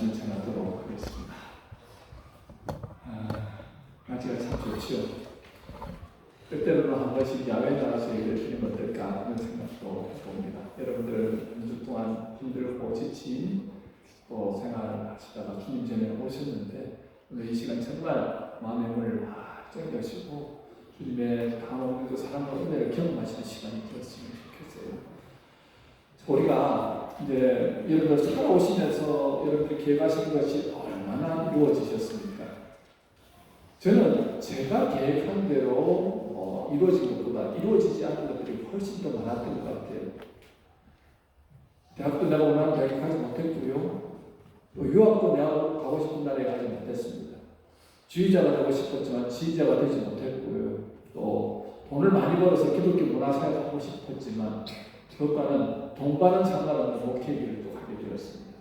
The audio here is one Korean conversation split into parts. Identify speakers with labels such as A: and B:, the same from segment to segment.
A: 말씀을 전하도록 하겠습니다. 날씨가 참 좋지요. 때때로는 한 번씩 야외 나가서 예배를 드리면 어떨까 하는 생각도 해봅니다. 여러분들 한 주 동안 힘들고 지친 또 생활하시다가 주님 전에 오셨는데 오늘 이 시간 정말 마음의 문을 활짝 여시고 주님의 강원도 사랑과 은혜를 경험하시는 시간이 되었으면 좋겠어요. 우리가 이제 여러분들 살아오시면서 여러분들이 계획하신 것이 얼마나 이루어지셨습니까? 저는 제가 계획한 대로 이루어진 것보다 이루어지지 않은 것들이 훨씬 더 많았던 것 같아요. 대학도 내가 원하는 대학에 가지 못했고요. 또 유학도 내가 가고 싶은 나라에 가지 못했습니다. 지휘자가 되고 싶었지만 지휘자가 되지 못했고요. 또 돈을 많이 벌어서 기독교 문화사회를 하고 싶었지만 그것과는 동반은 상관없는 목회길을 또 가게 되었습니다.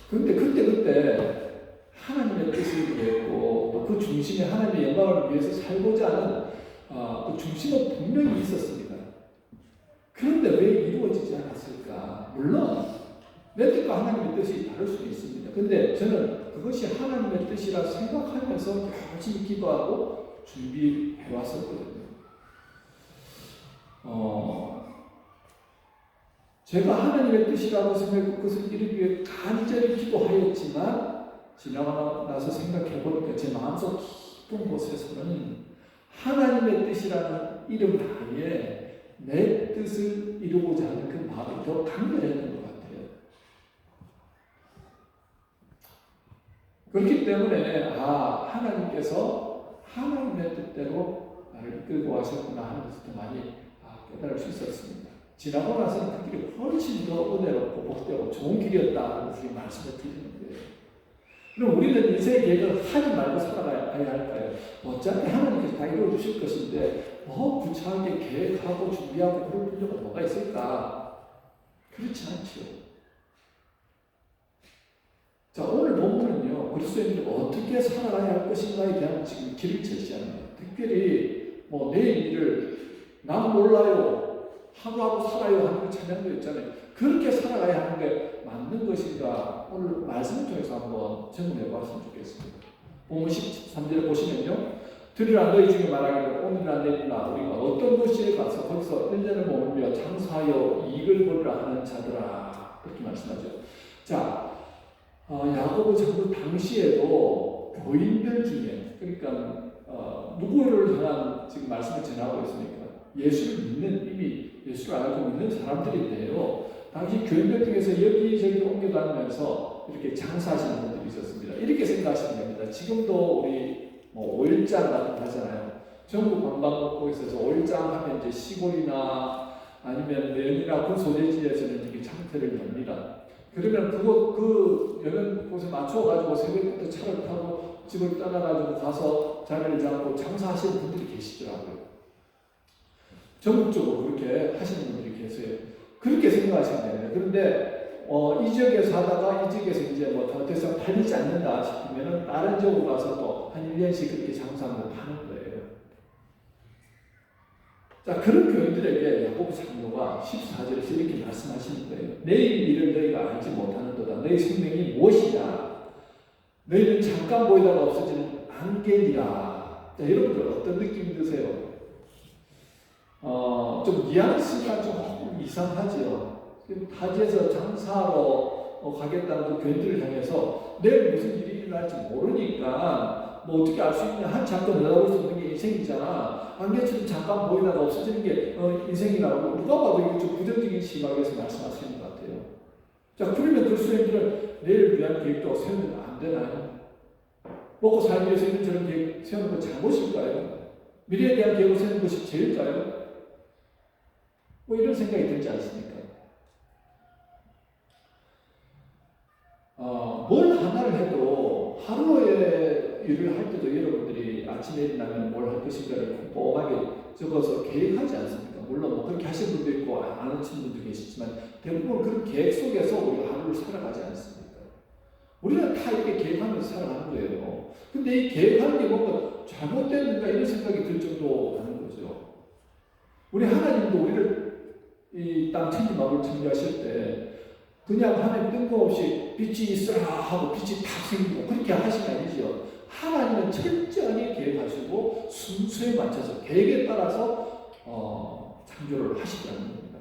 A: 그런데 그때 하나님의 뜻을 위했고 또 그 중심에 하나님의 영광을 위해서 살고자 하는 그 중심은 분명히 있었습니다. 그런데 왜 이루어지지 않았을까? 물론 내 뜻과 하나님의 뜻이 다를 수도 있습니다. 그런데 저는 그것이 하나님의 뜻이라 생각하면서 열심히 기도하고 준비해 왔었거든요. 제가 하나님의 뜻이라고 생각하고 그것을 이루기 위해 간절히 기도하였지만 지나고 나서 생각해보니까 제 마음속 깊은 곳에서는 하나님의 뜻이라는 이름 하에 내 뜻을 이루고자 하는 그 마음이 더 강렬했던 것 같아요. 그렇기 때문에 하나님께서 하나님의 뜻대로 나를 이끌고 하셨구나 하는 것을 더 많이 깨달을 수 있었습니다. 지나고 나서는 그 길이 훨씬 더 은혜롭고 복되고 좋은 길이었다는 것을 말씀을 드리는 거예요. 그럼 우리는 인생의 계획을 하지 말고 살아가야 할까요? 어차피 하나님께서 다 이루어주실 것인데 구차하게 계획하고 준비하고 그럴 필요가 뭐가 있을까? 그렇지 않죠. 자, 오늘 본문은요, 그리스도인들이 어떻게 살아가야 할 것인가에 대한 지금 길을 제시합니다. 특별히 내일 일을 난 몰라요, 하루하루 살아요 하는 찬양도 있잖아요. 그렇게 살아가야 하는 게 맞는 것인가? 오늘 말씀을 통해서 한번 점검해 보았으면 좋겠습니다. 본문 13절에 보시면요, 들으라 너희 중에 말하기를 오늘이나 내일이나 우리가 어떤 도시에 가서 거기서 1년을 머물며 장사하여 이익을 벌으라 하는 자들아, 그렇게 말씀하죠. 자, 야고보 장로 당시에도 교인들 중에, 그러니까 누구를 향한 지금 말씀을 전하고 있으니까 예수를 믿는, 이미 예수를 알고 믿는 사람들인데요, 당시 교인들 중에서 여기저기 옮겨다니면서 이렇게 장사하시는 분들이 있었습니다. 이렇게 생각하시면 됩니다. 지금도 우리 5일장 같은 거 하잖아요. 전국 관광국에서 5일장 하면 이제 시골이나 아니면 면이나 그 소재지에서는 이렇게 장터를 엽니다. 그러면 그 여는 곳에 맞춰가지고 새벽부터 차를 타고 집을 떠나가지고 가서 자리를 잡고 장사하시는 분들이 계시더라고요. 전국적으로 그렇게 하시는 분들이 계세요. 그렇게 생각하시면 됩니다. 그런데 이 지역에서 하다가 이 지역에서 이제 더 이상 팔리지 않는다 싶으면 다른 지역으로 가서 또 한 1년씩 그렇게 장사하면서 파는 거예요. 자, 그런 교인들에게 야고보 장로가 14절에서 이렇게 말씀하시는 거예요. 내일 일을 너희가 알지 못하는도다. 너희 생명이 무엇이냐? 너희는 잠깐 보이다가 없어지는 안개니라. 자, 여러분들 어떤 느낌 드세요? 좀 뉘앙스가 좀 이상하지요. 타지에서 장사하러 가겠다는 그 교인들을 향해서 내일 무슨 일이 일어날지 모르니까 어떻게 알 수 있냐? 한 잠깐 내다볼 수 있는 게 인생이잖아. 안개처럼 잠깐 보이다가 없어지는 게 인생이라고 누가 봐도 이게 좀 부정적인 시각에서 말씀하시는 것 같아요. 자, 그러면 그리스도인들은 내일을 위한 계획도 세우면 안 되나요? 먹고 살기 위해서 있는 저런 계획 세우는 건 잘못일까요? 미래에 대한 계획을 세우는 것이 제일까요? 이런 생각이 들지 않습니까? 뭘 하나를 해도 하루에 일을 할 때도 여러분들이 아침에 일어나면 뭘 할 것인가를 꼼꼼하게 적어서 계획하지 않습니까? 물론 그렇게 하시는 분도 있고 안 하는 분도 계시지만 대부분 그런 계획 속에서 우리가 하루를 살아가지 않습니까? 우리는 다 이렇게 계획하면서 살아가는 거예요. 근데 이 계획하는 게 뭔가 잘못됐는가 이런 생각이 들 정도 하는 거죠. 우리 하나님도 우리를 이 땅 천지만물 창조하실 때 그냥 하나님 뜬금없이 빛이 있으라 하고 빛이 탁 생기고 그렇게 하시는 게 아니죠. 하나님은 철저하게 계획하시고 순서에 맞춰서 계획에 따라서 창조를 하시더라는 겁니다.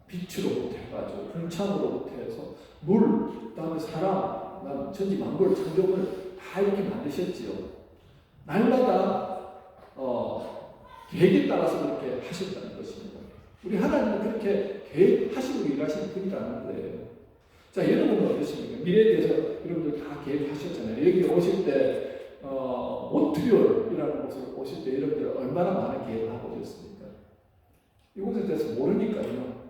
A: 빛으로부터 해가지고 불창으로부터 해서 물, 그다음에 사람, 천지 만물 창조물을 다 이렇게 만드셨지요. 날마다 계획에 따라서 그렇게 하셨다는 것입니다. 우리 하나님은 그렇게 계획하시고 일하시는 분이라는 거예요. 자, 여러분은 어떠십니까? 미래에 대해서 여러분들 다 계획하셨잖아요. 여기 오실 때 몬트리올이라는 곳을 오실 때 여러분들 얼마나 많은 계획을 하고 오셨습니까? 이곳에 대해서 모르니까요.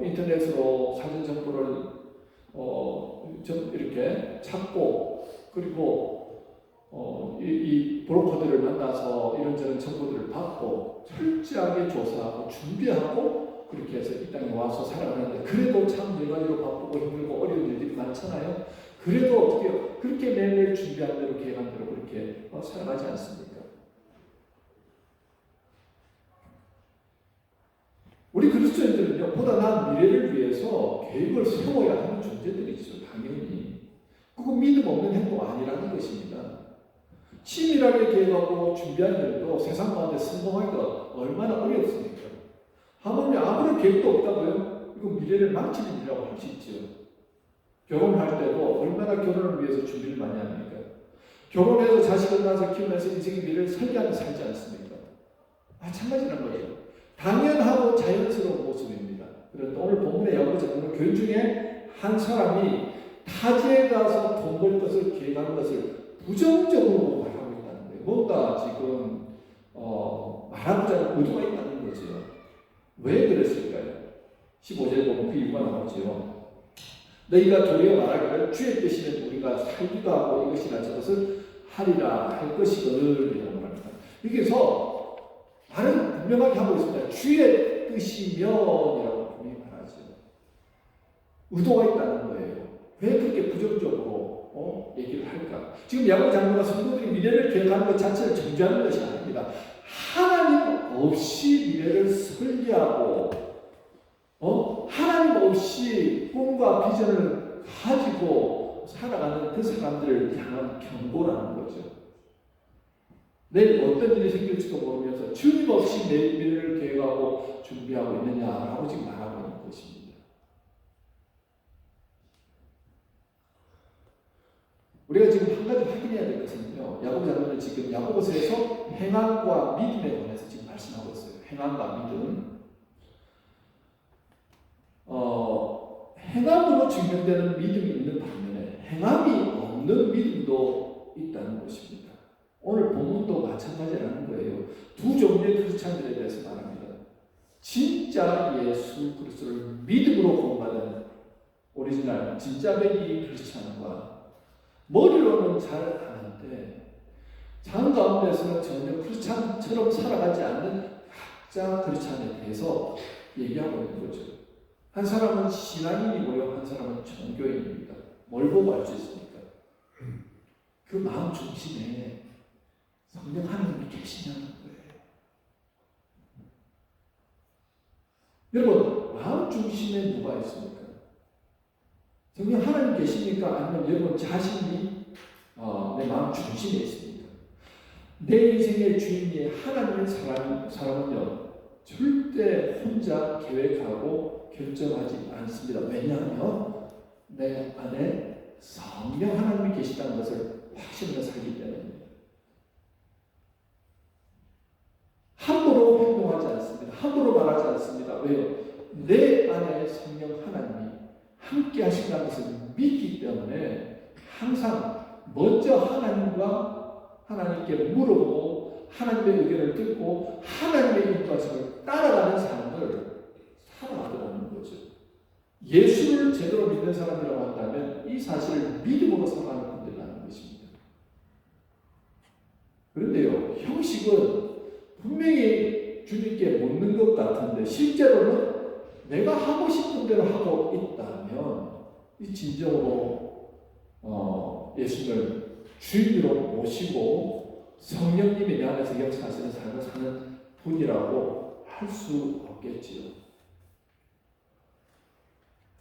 A: 인터넷으로 사진 정보를 이렇게 찾고 그리고 이 브로커들을 만나서 이런저런 정보들을 받고 철저하게 조사하고 준비하고 그렇게 해서 이 땅에 와서 살아가는데 그래도 참 여러 가지로 바쁘고 힘들고 어려운 일들이 많잖아요. 그래도 어떻게 그렇게 매일매일 준비한 대로 계획한 대로 그렇게 살아가지 않습니까? 우리 그리스도인들은요, 보다 나은 미래를 위해서 계획을 세워야 하는 존재들이죠, 당연히. 그거 믿음 없는 행동 아니라는 것입니다. 치밀하게 계획하고 준비한 일도 세상 가운데 성공하기가 얼마나 어렵습니까? 하물며 아무런 계획도 없다고요? 이거 미래를 망치는 일이라고 할 수 있죠. 결혼할 때도 얼마나 결혼을 위해서 준비를 많이 합니까? 결혼해서 자식을 낳아서 키우면서 인생의 미래를 설계하며 살지 않습니까? 마찬가지란 거죠. 당연하고 자연스러운 모습입니다. 그런데 오늘 본문의 야고보서는 교인 중에 한 사람이 타지에 가서 돈 벌 것을 계획하는 것을 부정적으로 말하고 있다는 거예요. 뭔가 지금 말하고자 하는 의도가 있다는 거죠. 왜 그랬을까요? 15절에 보면 그 이유가 나오죠. 너희가 도리어 말하기를 주의 뜻이면 우리가 살기도 하고 이것이나 저것을 하리라 할 것이거늘 이라고 말합니다. 여기서 말은 분명하게 하고 있습니다. 주의 뜻이면이라고 분명히 말하죠. 의도가 있다는 거예요. 왜 그렇게 부정적으로 얘기를 할까? 지금 야고보 장로가 성도들이 미래를 계획하는 것 자체를 정죄하는 것이 아닙니다. 하나님 없이 미래를 설계하고 하나님 없이 꿈과 비전을 가지고 살아가는 그 사람들을 향한 경고라는 거죠. 내일 어떤 일이 생길지도 모르면서 주님 없이 내 미래를 계획하고 준비하고 있느냐라고 지금 말하고 있는 것입니다. 우리가 지금 한 가지 확인해야 될 것은요. 야고보 장로는 지금 야고보서에서 행함과 믿음에 관해서 지금 말씀하고 있어요. 행함과 믿음. 행함으로 증명되는 믿음이 있는 반면에 행함이 없는 믿음도 있다는 것입니다. 오늘 본문도 마찬가지라는 거예요. 두 종류의 크리스찬들에 대해서 말합니다. 진짜 예수 그리스도를 믿음으로 구원받은 오리지널 진짜 베기 크리스찬과 머리로는 잘 아는데 삶 가운데서는 전혀 크리스찬처럼 살아가지 않는 가짜 크리스찬에 대해서 얘기하고 있는 거죠. 한 사람은 신앙인이고요, 한 사람은 종교인입니다. 뭘 보고 알 수 있습니까? 그 마음 중심에 성령 하나님이 계시냐는 거예요. 여러분, 마음 중심에 누가 있습니까? 성령 하나님 계십니까? 아니면 여러분 자신이 내 마음 중심에 있습니까? 내 인생의 주인이 하나님의 사람은요, 절대 혼자 계획하고 결정하지 않습니다. 왜냐하면 내 안에 성령 하나님이 계시다는 것을 확신으로 살기 때문입니다. 함부로 행동하지 않습니다. 함부로 말하지 않습니다. 왜요? 내 안에 성령 하나님이 함께 하신다는 것을 믿기 때문에 항상 먼저 하나님께 물어보고 하나님의 의견을 듣고 하나님의 인도하심을 따라가는 삶을 살아가더라는 거죠. 예수를 제대로 믿는 사람이라고 한다면 이 사실을 믿음으로 살아가는 분들이라는 것입니다. 그런데요, 형식은 분명히 주님께 묻는 것 같은데 실제로는 내가 하고 싶은 대로 하고 있다면 이 진정으로 예수님을 주인으로 모시고 성령님이 내 안에서 역사하시는 삶을 사는 분이라고 할 수 없겠지요.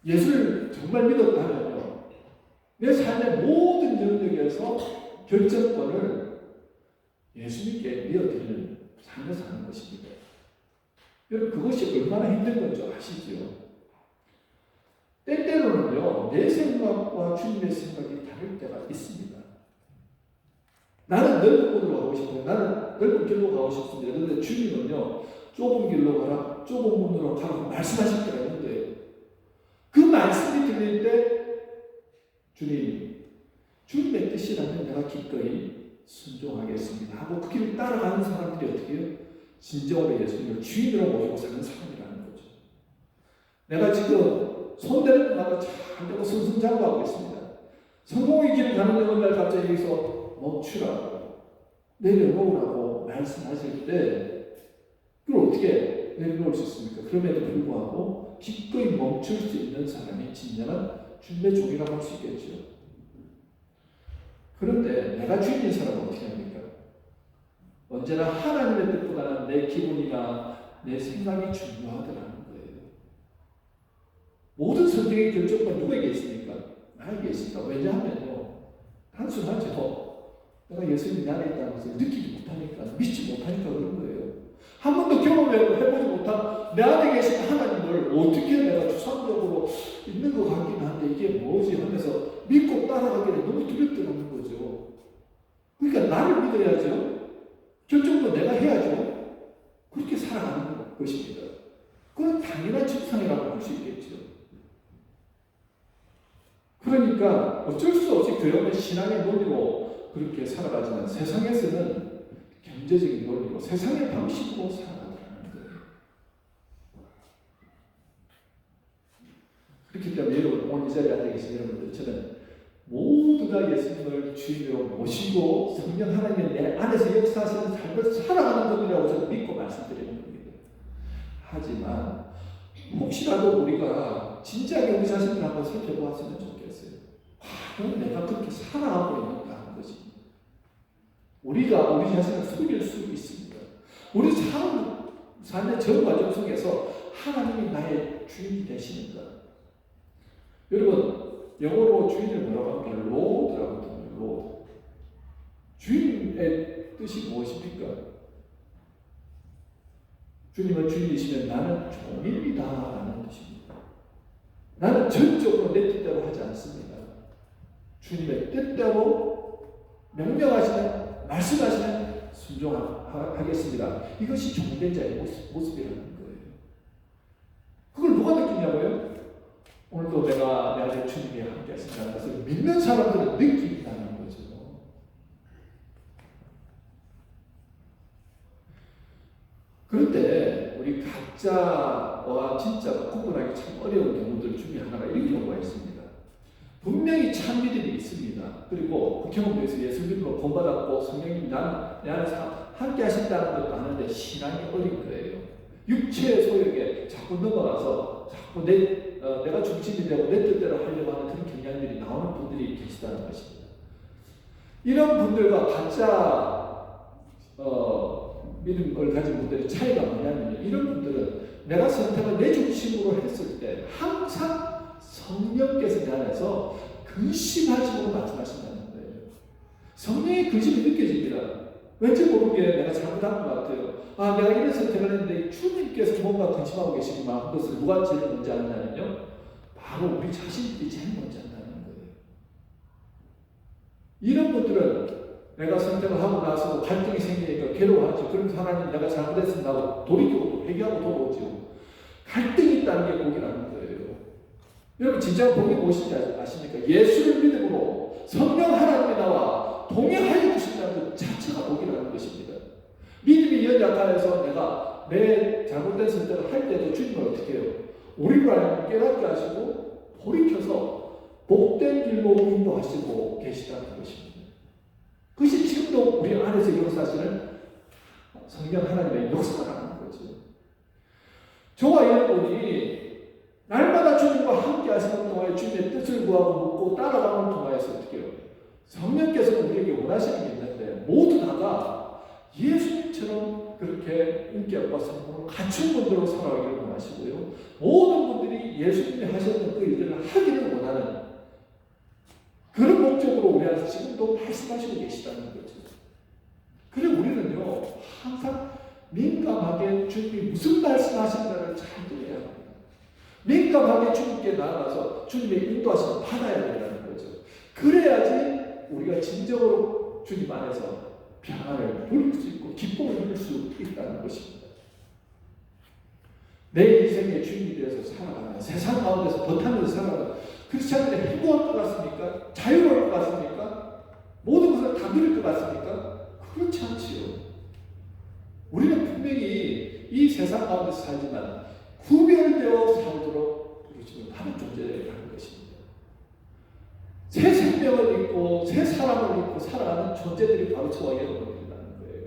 A: 예수를 정말 믿었다면요, 내 삶의 모든 영역에서 결정권을 예수님께 내어드리는 삶을 사는 것입니다. 여러분, 그것이 얼마나 힘든 건지 아시죠? 때때로는요, 내 생각과 주님의 생각이 다를 때가 있습니다. 나는 넓은 곳으로 가고 싶어요. 나는 넓은 길로 가고 싶습니다. 그런데 주님은요, 좁은 길로 가라, 좁은 문으로 가라고 말씀하실 때가 있는데, 그 말씀이 들릴 때 주님의 뜻이라면 내가 기꺼이 순종하겠습니다 하고 그 길을 따라가는 사람들이 어떻게 해요? 진정으로 예수님을 주인으로 모시고 사는 사람이라는 거죠. 내가 지금 손대는 것마다 잘 되고 승승장구하고 있습니다. 성공의 길을 가는 어느 날 갑자기 여기서 멈추라고, 내려놓으라고 말씀하실 때 그걸 어떻게 내려놓을 수 있습니까? 그럼에도 불구하고 기꺼이 멈출 수 있는 사람이 진정한 주님의 종이라고 할 수 있겠죠. 그런데 내가 주인인 사람은 어떻게 합니까? 언제나 하나님의 뜻보다는 내 기분이나 내 생각이 중요하더라는 거예요. 모든 선택의 결정권 누구에게 있습니까? 나에게 있습니다. 왜냐하면요, 단순하죠. 내가 예수님이 내 안에 있다는 것을 느끼지 못하니까, 믿지 못하니까 그런 거예요. 한 번도 경험해보지 못한 내 안에 계신 하나님을 어떻게 내가 추상적으로 있는 것 같긴 한데 이게 뭐지 하면서 믿고 따라가기를 너무 두렵더라는 거죠. 그러니까 나를 믿어야죠. 결정도 내가 해야죠. 그렇게 살아가는 것입니다. 그건 당연한 증상이라고 할 수 있겠죠. 그러니까 어쩔 수 없이 교회는 신앙의 논리로 그렇게 살아가지만 세상에서는 경제적인 논리로 세상의 방식으로 살아가더라는 거예요. 그렇기 때문에 여러분, 오늘 이 자리에 앉아 계신 여러분들, 저는 모두 다 예수님을 주인으로 모시고 성령 하나님의 내 안에서 역사하시는 삶을 살아가는 분이라고 저는 믿고 말씀드리는 겁니다. 하지만 혹시라도 우리가 진지하게 우리 자신을 한번 살펴보았으면 좋겠어요. 과연 내가 그렇게 살아가고 있는가 하는 것입니다. 우리가 우리 자신을 속일 수 있습니다. 우리 삶의 전 과정 속에서 하나님이 나의 주인이 되시는가. 여러분, 영어로 주인을 뭐라고 합니까? 로드라고 합니다. 로드. 주인의 뜻이 무엇입니까? 주님은 주인이시면 나는 종입니다 라는 뜻입니다. 나는 전적으로 내 뜻대로 하지 않습니다. 주님의 뜻대로 명령하시는, 말씀하시는 순종하겠습니다. 이것이 종된 자의 모습이라는 거예요. 그걸 누가 느끼냐고요? 오늘도 내가 내 안에 주님이 함께 하신다는 것을 믿는 사람들은 느낀다는 거죠. 그런데 우리 가짜와 진짜가 구분하기 참 어려운 경우들 중에 하나가 이런 경우가 있습니다. 분명히 참 믿음이 있습니다. 그리고 그 경험에서 예수님으로 본받았고 성령님이 내 안에서 함께 하신다는 것도 아는데 신앙이 어린 거예요. 육체의 소욕에 자꾸 넘어가서 자꾸 내가 중심이 되고 내 뜻대로 하려고 하는 그런 경향들이 나오는 분들이 계시다는 것입니다. 이런 분들과 가짜 믿음을 가진 분들의 차이가 뭐냐면, 이런 분들은 내가 선택을 내 중심으로 했을 때 항상 성령께서 내 안에서 근심하심으로 말씀하신다는 거예요. 성령의 근심이 느껴집니다. 왠지 모르게 내가 잘못한 것 같아요. 내가 이런 선택을 했는데 주님께서 뭔가 근심하고 계시구나. 그것을 누가 제일 먼저 안다면요, 바로 우리 자신들이 제일 먼저 안다는 거예요. 이런 분들은 내가 선택을 하고 나서 갈등이 생기니까 괴로워하죠. 그럼 하나님 내가 잘못했습니다 하고 돌이키고 회개하고 돌아오죠. 갈등이 있다는 게 복이라는 거예요. 여러분, 진짜 복이 무엇인지 아십니까? 예수를 믿음으로 성령 하나님이 나와 동행하여 주신다는 것 자체가 복이라는 것입니다. 믿음이 연약하여서 내가 내 잘못된 선택을 할 때도 주님은 어떻게 해요? 우리를 알고 깨닫게 하시고 돌이켜서 복된 길로 인도하시고 계시다는 것입니다. 그것이 지금도 우리 안에서 역사하시는 성령 하나님의 역사라는 거죠. 저와 여러분이 날마다 주님과 함께 하시는 동안에 주님의 뜻을 구하고 묻고 따라가는 동안에서 어떻게 해요? 성령께서는 우리에게 원하시는 게 있는데 모두 다가 예수님처럼 그렇게 인격과 성품을 갖춘 분들로 살아가기를 원하십니다. 원하시고요. 모든 분들이 예수님이 하셨던 그 일들을 하기를 원하는 그런 목적으로 우리한테 지금도 말씀하시고 계시다는 거죠. 그래 우리는요 항상 민감하게 주님이 무슨 말씀하시는가를 잘 들어야 합니다. 민감하게 주님께 나아가서 주님의 인도하심을 받아야 된다는 거죠. 그래야지 우리가 진정으로 주님 안에서 평안을 누릴 수 있고 기쁨을 누릴 수 있다는 것입니다. 내 인생의 주인이 되어서 살아가면 세상 가운데서 버타면서 살아가면 크리스찬들이 행복할 것 같습니까? 자유로울 것 같습니까? 모든 것을 다 누릴 것 같습니까? 그렇지 않지요. 우리는 분명히 이 세상 가운데서 살지만 구별되어 살도록 우리 지금 다른 존재라는 것입니다. 새 생명을 입고 새 사람을 입고 살아가는 존재들이 바로 저와 여러분들이라는 거예요.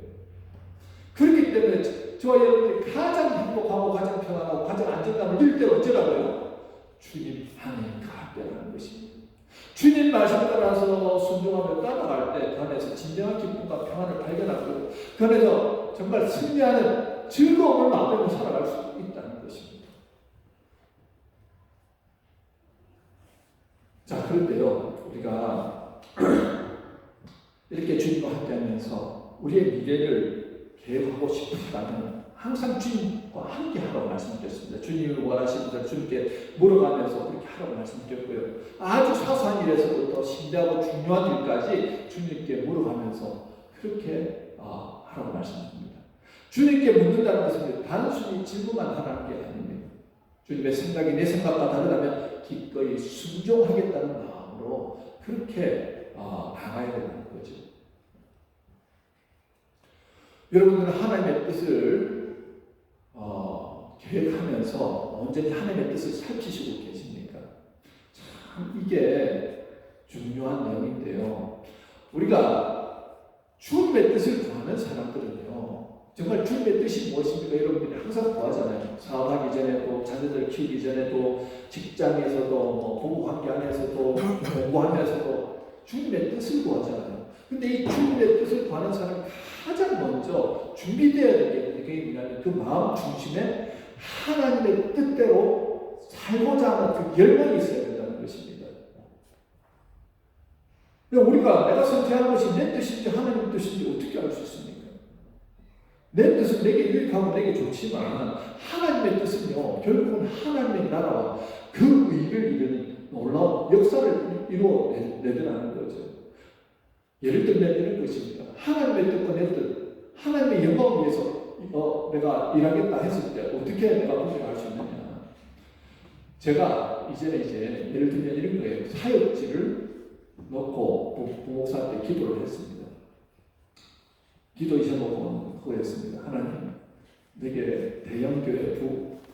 A: 그렇기 때문에 저와 여러분들이 가장 행복하고 가장 평안하고 가장 안정감을 누릴 때 어쩌라고요? 주님 안에 갈 때라는 것입니다. 주님 말씀 따라서 순종하며 따라갈 때 그 안에서 진정한 기쁨과 평안을 발견하고 그 안에서 정말 승리하는 즐거움을 맛보며 살아갈 수 있다는 것입니다. 자, 그런데요 우리가 이렇게 주님과 함께하면서 우리의 미래를 계획하고 싶으시다면 항상 주님과 함께 하라고 말씀드렸습니다. 주님을 원하시는 분들 주님께 물어가면서 그렇게 하라고 말씀드렸고요. 아주 사소한 일에서부터 심대하고 중요한 일까지 주님께 물어가면서 그렇게 하라고 말씀드립니다. 주님께 묻는다는 것은 단순히 질문만 하라는 게 아닙니다. 주님의 생각이 내 생각과 다르다면 기꺼이 순종하겠다는 마음으로 그렇게 나가야 된다는 거죠. 여러분들은 하나님의 뜻을 계획하면서 언제든지 하나님의 뜻을 살피시고 계십니까? 참 이게 중요한 내용인데요. 우리가 주님의 뜻을 구하는 사람들은요 정말 주님의 뜻이 무엇입니까? 여러분들이 항상 구하잖아요. 사업하기 전에도 자녀들 키우기 전에도 직장에서도 부부 관계 안에서도 공부하면서도 주님의 뜻을 구하잖아요. 근데 이 주님의 뜻을 구하는 사람이 가장 먼저 준비되어야 되는 게 있는데 그게 뭐냐면 그 마음 중심에 하나님의 뜻대로 살고자 하는 그 열망이 있어야 된다는 것입니다. 우리가 내가 선택한 것이 내 뜻인지 하나님의 뜻인지 어떻게 알 수 있습니까? 내 뜻은 내게 유익하고 내게 좋지만 하나님의 뜻은요 결국은 하나님의 나라와 그 의를 이루는 놀라운 역사를 이루어내더라는 거죠. 예를 들면 것입니다. 하나님의 뜻과 내 뜻, 하나님의 영광을 위해서 내가 일하겠다 했을 때 어떻게 내가 분별할 수 있느냐? 제가 이제 예를 들면 이런 거예요. 사역지를 놓고 부목사한테 기도를 했습니다. 기도 이셔놓고 그거였습니다. 하나님, 내게 대형교회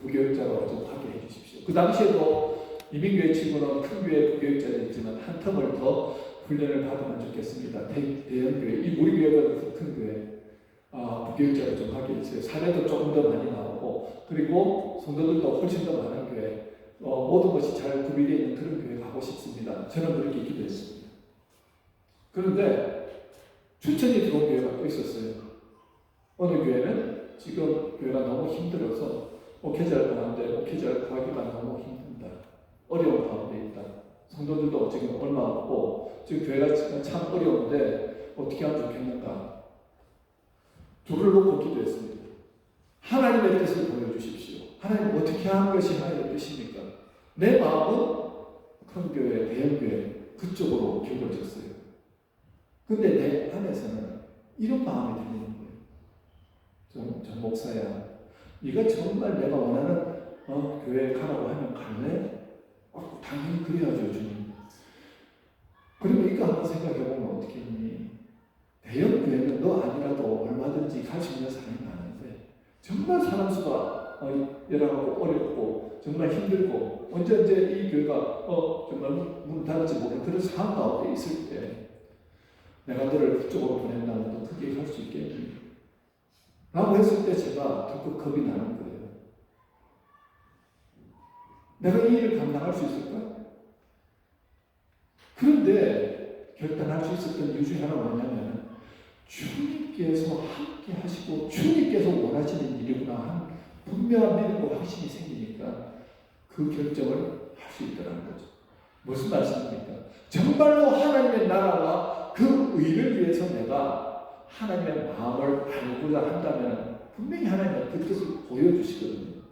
A: 부교육자로 좀 하게 해주십시오. 그 당시에도 이민교회 치고는 큰 교회 부교육자였지만 한 텀을 더 훈련을 받으면 좋겠습니다. 대형교회, 이 우리 교회가 큰 교회, 부교육자로 좀 하게 해주세요. 사례도 조금 더 많이 나오고, 그리고 성도들도 훨씬 더 많은 교회, 모든 것이 잘 구비되어 있는 그런 교회 가고 싶습니다. 저는 그렇게 기도했습니다. 그런데 추천이 들어온 교회가 또 있었어요. 어느 교회는 지금 교회가 너무 힘들어서 목회자를 구하는데 목회자를 구하기가 너무 힘든다. 어려운 가운데 있다. 성도들도 지금 얼마 없고 지금 교회가 참 어려운데 어떻게 하면 좋겠는가. 둘을 놓고 기도했습니다. 하나님의 뜻을 보여주십시오. 하나님 어떻게 하는 것이 하나님의 뜻입니까? 내 마음은 큰 교회, 대형 교회 그쪽으로 기울어졌어요. 근데 내 안에서는 이런 마음이 들리는 거예요. 저 목사야, 네가 정말 내가 원하는 교회에 가라고 하면 갈래? 당연히 그래야죠, 주님. 그러면 이거 한번 생각해보면 어떻게 했니? 대형 교회는 너 아니라도 얼마든지 갈 수 있는 사람이 많은데 정말 사람 수가 열악하고 어렵고 정말 힘들고 언제 이 교회가 정말 문 닫을지 모르는 그런 상황 가운데 있을 때 내가 너를 그쪽으로 보낸다면 너 그게 갈 수 있겠니? 라고 했을 때 제가 자꾸 겁이 나는 거예요. 내가 이 일을 감당할 수 있을까? 그런데 결단할 수 있었던 이유 중에 하나가 뭐냐면 주님께서 함께 하시고 주님께서 원하시는 일이구나 한 분명한 믿음과 확신이 생기니까 그 결정을 할 수 있더라는 거죠. 무슨 말씀입니까? 정말로 하나님의 나라와 그 의를 위해서 내가 하나님의 마음을 알고자 한다면 분명히 하나님은 그 뜻을 보여주시거든요.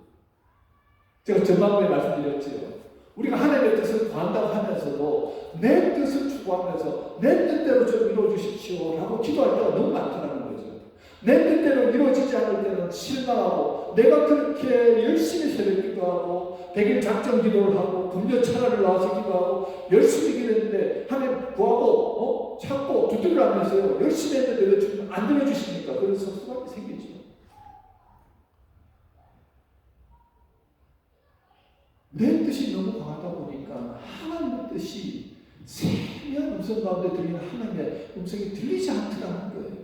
A: 제가 전반부에 말씀드렸지요. 우리가 하나님의 뜻을 구한다고 하면서도 내 뜻을 추구하면서 내 뜻대로 좀 이루어주십시오 라고 기도할 때가 너무 많다는 거죠. 내 뜻대로 이루어지지 않을 때는 실망하고 내가 그렇게 열심히 새벽 기도하고 100일 작정 기도를 하고 금요 철학을 나와서 기도하고 열심히 기도했는데 하나님 구하고 찾고 두드려 하면서요 열심히 했는데 왜 주님 안 들어주십니까? 그래서 섭섭함이 생기죠. 내 뜻이 너무 강하다 보니까 하나님의 뜻이 세미한 음성 가운데 들리는 하나님의 음성이 들리지 않더라는 거예요.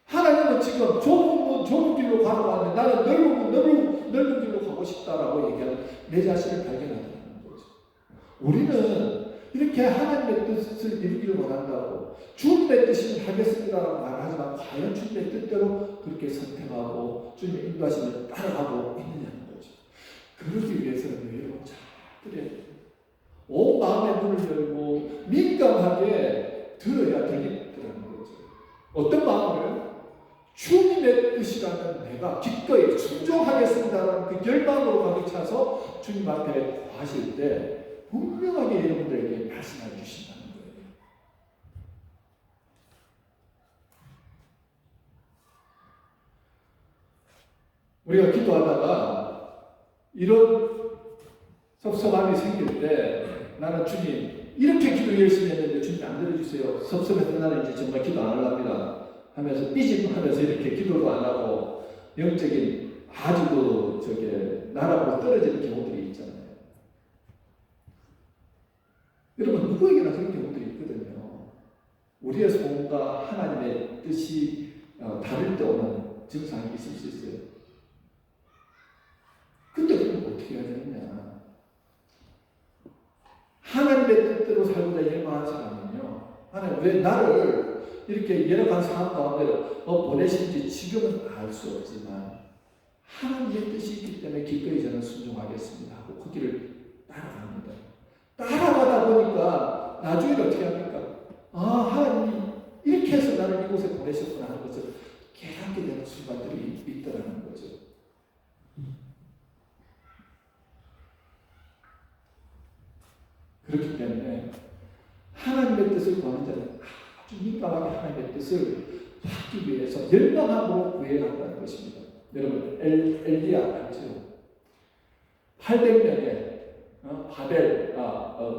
A: 하나님은 지금 좁은 문 좁은 길로 가라고 하는데 나는 넓은 문 넓은 길로 가고 싶다라고 얘기하는 내 자신을 발견하더라는 거죠. 우리는 이렇게 하나님의 뜻을 이루기를 원한다고 주님의 뜻을 하겠습니다라고 말하지만 과연 주님의 뜻대로 그렇게 선택하고 주님의 인도하심을 따라가고 있느냐는 거죠. 그러기 위해서는 여러분 잘 들어야 돼요. 온 마음의 문을 열고 민감하게 들어야 들리더라는 거죠. 어떤 마음을? 주님의 뜻이라는 내가 기꺼이 순종하겠습니다라는 그 열망으로 가득 차서 주님 앞에 하실 때 분명하게 여러분들에게 말씀해 주신다는 거예요. 우리가 기도하다가 이런 섭섭함이 생길 때 나는 주님 이렇게 기도 열심히 했는데 주님 안 들어주세요. 섭섭해서 나는 이제 정말 기도 안 하랍니다 하면서 삐짐하면서 이렇게 기도도 안 하고 영적인 아주 나라로 떨어지는 경우들이 있잖아요. 여러분 누구에게나 그런 경우들이 있거든요. 우리의 소원과 하나님의 뜻이 다를 때 오는 증상이 있을 수 있어요. 근데 그럼 어떻게 해야 되느냐? 하나님의 뜻대로 살고자 열망한 사람은요. 하나님 왜 나를 이렇게 여러 가지 상황 가운데 보내신지 지금은 알 수 없지만 하나님의 뜻이 있기 때문에 기꺼이 저는 순종하겠습니다 하고 그 길을 따라갑니다. 따라가다 보니까 나중에 어떻게 합니까? 하나님이 이렇게 해서 나를 이곳에 보내셨구나 하는 것을 깨닫게 되는 순간들이 있더라는 거죠. 그렇기 때문에 하나님의 뜻을 구하는 자는 아주 민감하게 하나님의 뜻을 받기 위해서 열망함으로 구해야 한다는 것입니다. 여러분 엘리야 알죠? 800명의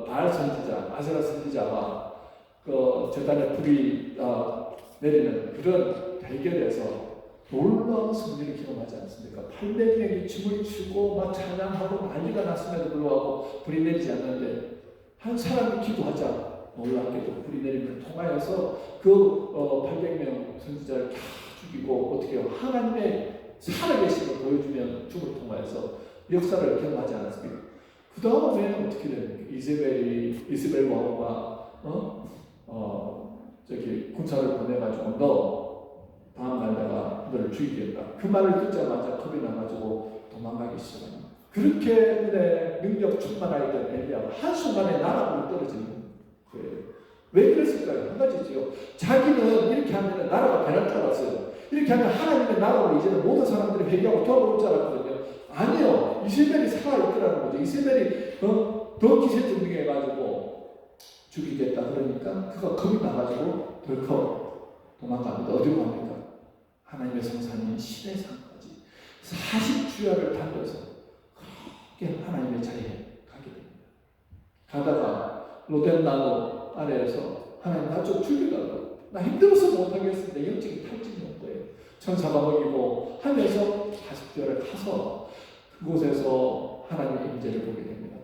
A: 바알 선지자, 아세라 선지자와 저단에 불이 내리는 그런 대결에서 놀라운 승리를 경험하지 않습니까? 800명이 춤을 추고 막 찬양하고 난리가 났음에도 불구하고 불이 내리지 않는데 한 사람이 기도하자 놀랍게도 불이 내림을 통하여서 그 800명 선지자를 다 죽이고 어떻게 해요? 하나님의 살아계심을 보여주면 죽음을 통하여서 역사를 경험하지 않았습니까? 그 다음에 어떻게 됩니까? 이스벨 왕후가 군사를 보내가지고 너 다음 날 내가 너를 죽이겠다. 그 말을 듣자마자 겁이 나가지고 도망가기 시작합니다. 그렇게 능력 충만하였던 엘리야가 한순간에 나라로 떨어지는 거예요. 왜 그랬을까요? 한 가지지요. 자기는 이렇게 하면 나라가 변할 줄 알았어요. 이렇게 하면 하나님의 나라로 이제는 모든 사람들이 회개하고 돌아올 줄 알았거든요. 아니요. 이세벨이 살아있더라는 거죠. 이세벨이 더 기세등등해가지고 죽이겠다 그러니까 그가 겁이 나가지고 덜컥 도망갑니다. 어디로 갑니까? 하나님의 성산인 시내산까지 40주야를 달려서 그렇게 하나님의 자리에 가게 됩니다. 가다가 로덴나무 아래에서 하나님 나 좀 죽여달라고. 나 힘들어서 못하겠습니다. 영적인 탈진이 온 거예요. 천사가 먹이고 하면서 40주야를 타서 그곳에서 하나님의 임재를 보게 됩니다.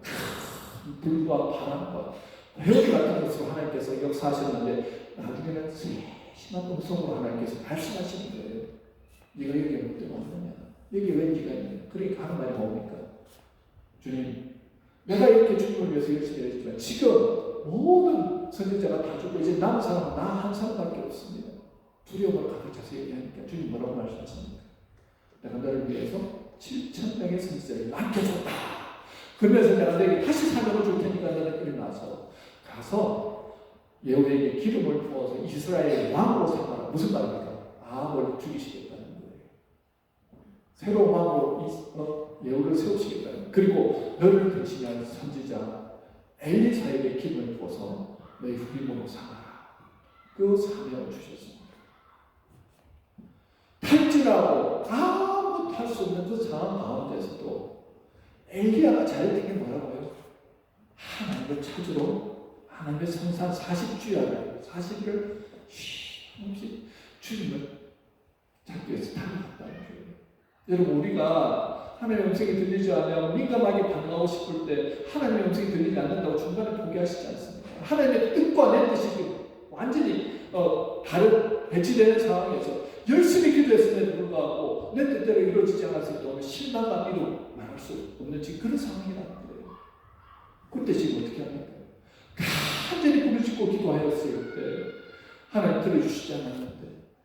A: 불과 바람과 회오리 같은 것으로 하나님께서 역사하셨는데 나중에는 세심한 음성으로 하나님께서 말씀하시는 거예요. 네가 여기에 못 들어왔느냐? 여기 왜 네가 있느냐? 그러니까 하는 말이 뭡니까? 주님, 내가 이렇게 주님을 위해서 열심히 했지만 지금 모든 선지자가 다 죽고 이제 남은 사람은 나 한 사람밖에 없습니다. 두려움을 가득 차서 얘기하니까 주님 뭐라고 말씀하십니까? 내가 너를 위해서 7,000명의 선지자를 맡겨줬다. 그러면서 내가 너에게 다시 사명을 줄 테니까 너는 일어나서 가서 예후에게 기름을 부어서 이스라엘의 왕으로 삼아라. 무슨 말입니까? 아합을 죽이시겠다는 거예요. 새로운 왕으로 예후를 세우시겠다는 거예요. 그리고 너를 대신한 선지자 엘리사에게 기름을 부어서 너희 후임으로 삼아라. 그 사명을 주셨습니다. 탈진하고 아무것도 할 수 없는 그 상황 가운데서도 엘리야가 잘했던 게 뭐라고요? 하나님을 찾으러 하나님의 성산 40주야를 40일을 쉼없이 주님을 찾기 위해서 달려갔다는 거예요. 여러분 우리가 하나님의 음성이 들리지 않으면 민감하게 반응하고 싶을 때 하나님의 음성이 들리지 않는다고 중간에 포기하시지 않습니다. 하나님의 뜻과 내 뜻이 완전히 다른 배치되는 상황에서 열심히 기도했음에도 불구하고 내 뜻대로 이루어지지 않았을 때 실망과 미루 말할 수 없는 지금 그런 상황이라는 거예요. 그때 지금 어떻게 합니까? 간절히 부르짖고 기도하였을 때 하나님 들어주시지 않았는데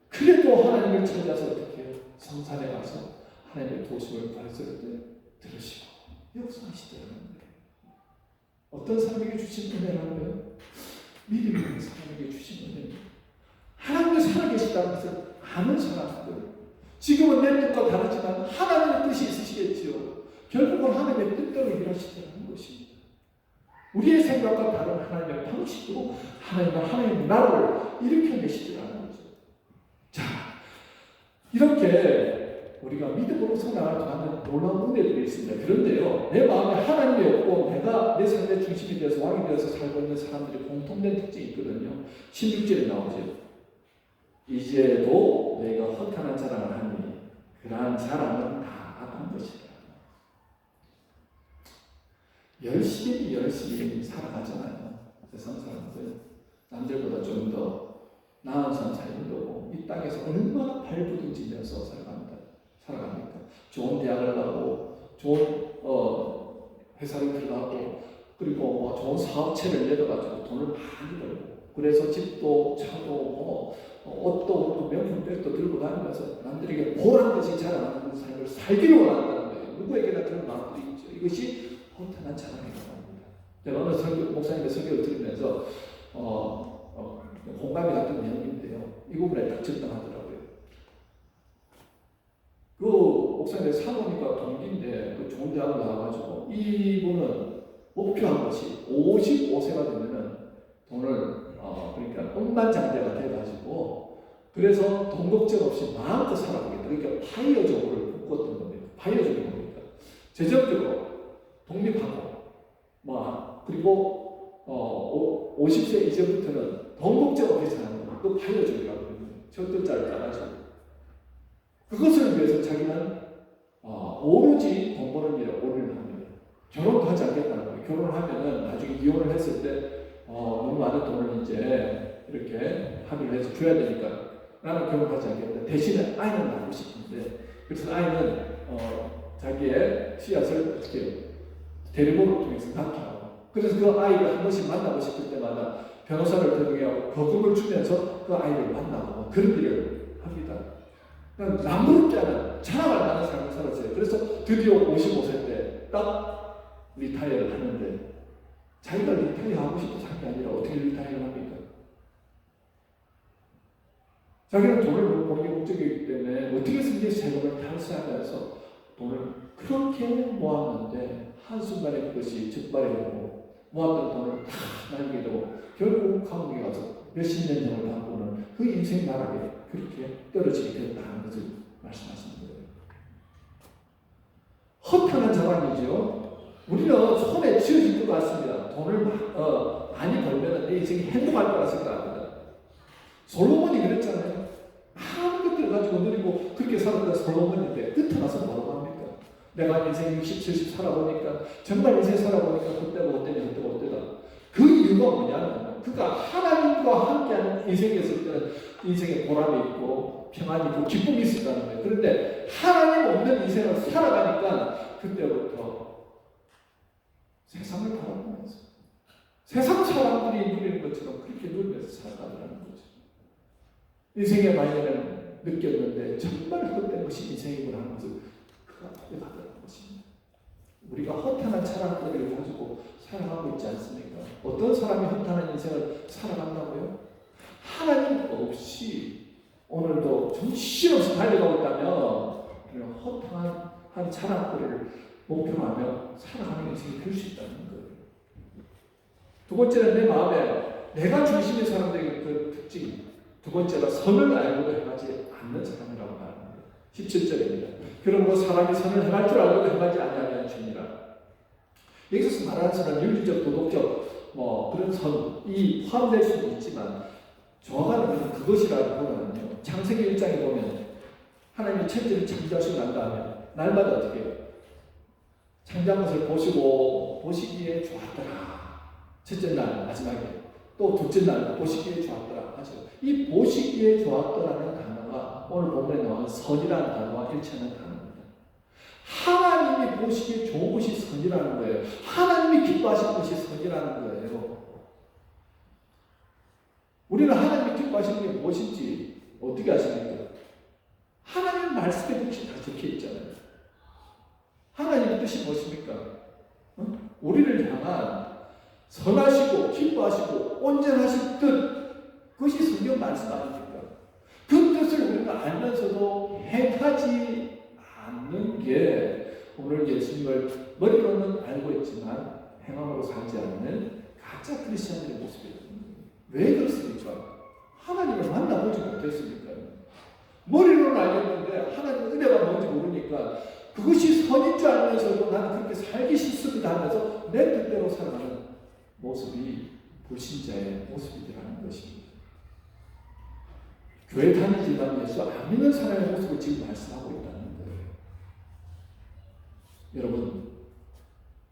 A: 그래도 하나님을 찾아서 어떻게 해요? 성산에 가서 하나님의 도심을 발설할 때 들으시고 역사하시더라는 거예요. 어떤 사람에게 주신 은혜라고요? 믿음이 있는 사람에게 주신 은혜입니다. 하나님이 살아계시다는 것을 아는 사람들, 지금은 내 뜻과 다르지만 하나님의 뜻이 있으시겠지요. 결국은 하나님의 뜻대로 일하시더라는 것입니다. 우리의 생각과 다른 하나님의 방식으로 하나님의 나라를 일으켜내시더라는 거죠. 자, 이렇게 우리가 믿음으로 성장을 하는 놀라운 은혜들이 있습니다. 그런데요, 내 마음에 하나님이 없고 내가 내 삶의 중심이 되어서 왕이 되어서 살고 있는 사람들이 공통된 특징이 있거든요. 16절에 나오죠. 이제도 너희가 허탄한 자랑을 하니 그러한 자랑은 다 악한 것이다. 열심히 살아가잖아요. 세상 사람들 남들보다 좀 더 나은 삶 살려고 이 땅에서 얼마나 발부둥지면서 살아갑니까? 좋은 대학을 가고 좋은 회사를 들어가고 그리고 좋은 사업체를 내려가지고 돈을 많이 벌고 그래서 집도 차도 옷도 명품백도 들고 다니면서 남들에게 보란 듯이 자랑하는 삶을 살기를 원한다는 거예요. 누구에게나 그런 마음들이 있죠. 이것이 허탄한 자랑이라고 합니다. 제가 어느 목사님의 설교를 들으면서 공감이 갔던 내용인데요. 이 부분에 딱 적당하더라고요. 그 목사님의 사모님과 동기인데 그 좋은 대학을 나와가지고 이분은 목표한 것이 55세가 되면은 돈을 그러니까億万장자가 돼가지고 그래서 돈 걱정 없이 마음껏 살아보겠다. 그러니까 파이어족을 꿈꿨던 겁니다. 파이어족이 뭡니까? 재정적으로 독립하고 그리고 50세 이전부터는 돈 걱정 없이 사는 거. 그 파이어족이라고 합니다. 철도자를 따가지고 그것을 위해서 자기는 오로지 돈 버는 일에 올인을 합니다. 결혼도 하지 않겠다는 거예요. 결혼을 하면은 나중에 이혼을 했을 때 너무 많은 돈을 이제 이렇게 합의를 해서 줘야 되니까 나는 결혼하지 않겠다. 대신에 아이는 낳고 싶은데 그래서 아이는 자기의 씨앗을 어떻게 대리모를 통해서 낳게 하고 그래서 그 아이를 한 번씩 만나고 싶을 때마다 변호사를 대동하고 거금을 주면서 그 아이를 만나고 그런 일을 합니다. 남부럽지 않은 자랑할 만한 삶을 살았어요. 그래서 드디어 55세 때 딱 리타이어를 하는데 자기가 리타이어 하고 싶어서 한 게 아니라 어떻게 리타이어를 합니까? 자기는 돈을 너무 버는 게 목적이기 때문에 어떻게든지 세금을 탈세하면서 돈을 그렇게 모았는데 한순간에 그것이 적발되고 모았던 돈을 다 날리게 되고 결국 감옥에 가서 몇십 년 전을 담보는 그 인생 나락에 그렇게 떨어지게 되었다는 것을 말씀하시는 거예요. 허탄한 자랑이죠. 우리는 손에 쥐어진 것 같습니다. 돈을 많이 벌면 내 인생이 행복할 거라 생각합니다. 솔로몬이 그랬잖아요. 많은 것들을 가지고 누리고 그렇게 살았던 솔로몬인데 끝에 나서 뭐라고 합니까? 내가 인생 60, 70 살아보니까 정말 인생 살아보니까 그때가 어때냐 그때가 어때다. 그 이유가 뭐냐면 그가 하나님과 함께하는 인생이었을 때는 인생에 보람이 있고 평안이 있고 기쁨이 있었다는 거예요. 그런데 하나님 없는 인생을 살아가니까 그때부터 세상을 바라보면서 세상 사람들이 누리는 것처럼 그렇게 누리면서 살아가더라는 거죠. 인생의 말년에는 느꼈는데 정말 헛된 것이 인생이구나 하는 것을 받는 것입니다. 우리가 허탄한 철학들을 가지고 살아가고 있지 않습니까? 어떤 사람이 허탄한 인생을 살아간다고요? 하나님 없이 오늘도 정신없이 달려가고 있다면 우리는 허탄한 철학들을 목표로 하며 살아가는 인생이 될 수 있다는 거예요. 두 번째는 내 마음에 내가 중심의 사람들의 그 특징. 두 번째가 선을 알고도 행하지 않는 사람이라고 말합니다. 17절입니다. 그러므로 사람이 선을 행할 줄 알고도 행하지 아니하면 죄니라. 여기서 말하는 선은 윤리적, 도덕적 그런 선이 포함될 수도 있지만 정확한 의미는 그것이라기보다는요. 창세기 1장에 보면 하나님이 천지를 창조하시고 난 다음에 날마다 어떻게 해요? 창조한 것을 보시기에 좋았더라. 첫째 날 마지막에 또 둘째 날 보시기에 좋았더라 하죠. 이 보시기에 좋았더라는 단어가 오늘 본문에 나오는 선이라는 단어와 일치하는 단어입니다. 하나님이 보시기에 좋은 것이 선이라는 거예요. 하나님이 기뻐하시는 것이 선이라는 거예요. 우리는 하나님이 기뻐하시는 게 무엇인지 어떻게 아십니까? 하나님 말씀에 뜻이 다 적혀 있잖아요. 하나님의 뜻이 무엇입니까? 우리를 향한 선하시고 기뻐하시고 온전하신 뜻, 그것이 성경 말씀 아닙니까? 그 뜻을 우리가 알면서도 행하지 않는 게 오늘 예수님을 머리로는 알고 있지만 행함으로 살지 않는 가짜 크리스천들의 모습이에요. 왜 그렇습니까? 하나님을 만나보지 못했습니까? 머리로는 알겠는데 하나님의 은혜가 뭔지 모르니까 그것이 선인 줄 알면서도 나는 그렇게 살기 싫습니다 하면서 내 뜻대로 살아가는 모습이 불신자의 모습이라는 것입니다. 교회 다니지만 예수 안 믿는 사람의 모습을 지금 말씀하고 있다는 거예요. 여러분,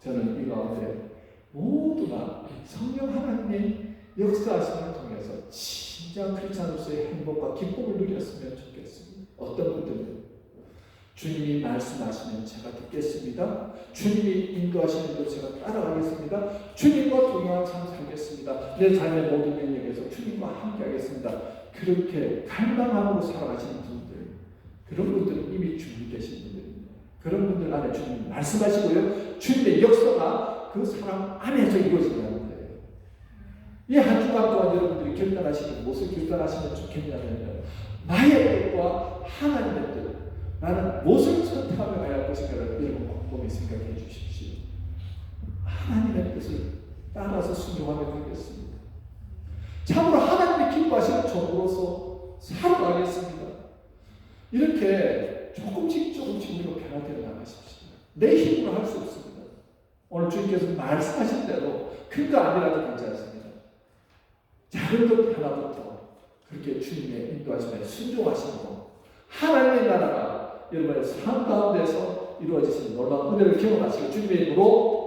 A: 저는 이 가운데 모두가 성령 하나님의 역사하심을 통해서 진짜 크리스찬으로서의 행복과 기쁨을 누렸으면 좋겠습니다. 어떤 분들은 주님이 말씀하시면 제가 듣겠습니다. 주님이 인도하시는 대로 제가 따라가겠습니다. 주님과 동행한 삶 살겠습니다. 내 삶의 모든 영역에서 주님과 함께 하겠습니다. 그렇게 갈망함으로 살아가시는 분들, 그런 분들은 이미 준비되신 분들입니다. 그런 분들 안에 주님이 말씀하시고요. 주님의 역사가 그 사람 안에서 이루어진다는 거예요. 이 한 주간 동안 여러분들이 결단하시면 무엇을 결단하시면 좋겠냐면 나의 뜻과 하나님의 뜻, 나는 무엇을 선택하며 가야 할 것인가를 여러분 곰곰이 생각해 주십시오. 하나님의 뜻을 따라서 순종하며 가겠습니다. 참으로 하나님이 기뻐하시는 종으로서 살아가겠습니다. 이렇게 조금씩 우리로 변화되어 나가십시오. 내 힘으로 할 수 없습니다. 오늘 주님께서 말씀하신 대로 큰 거 아니라도 괜찮습니다. 작은 것 하나부터 그렇게 주님의 인도하심에 순종하시고 하나님의 나라가 여러분의 삶 가운데서 이루어지시는 놀라운 은혜를 경험하시고 주님의 이름으로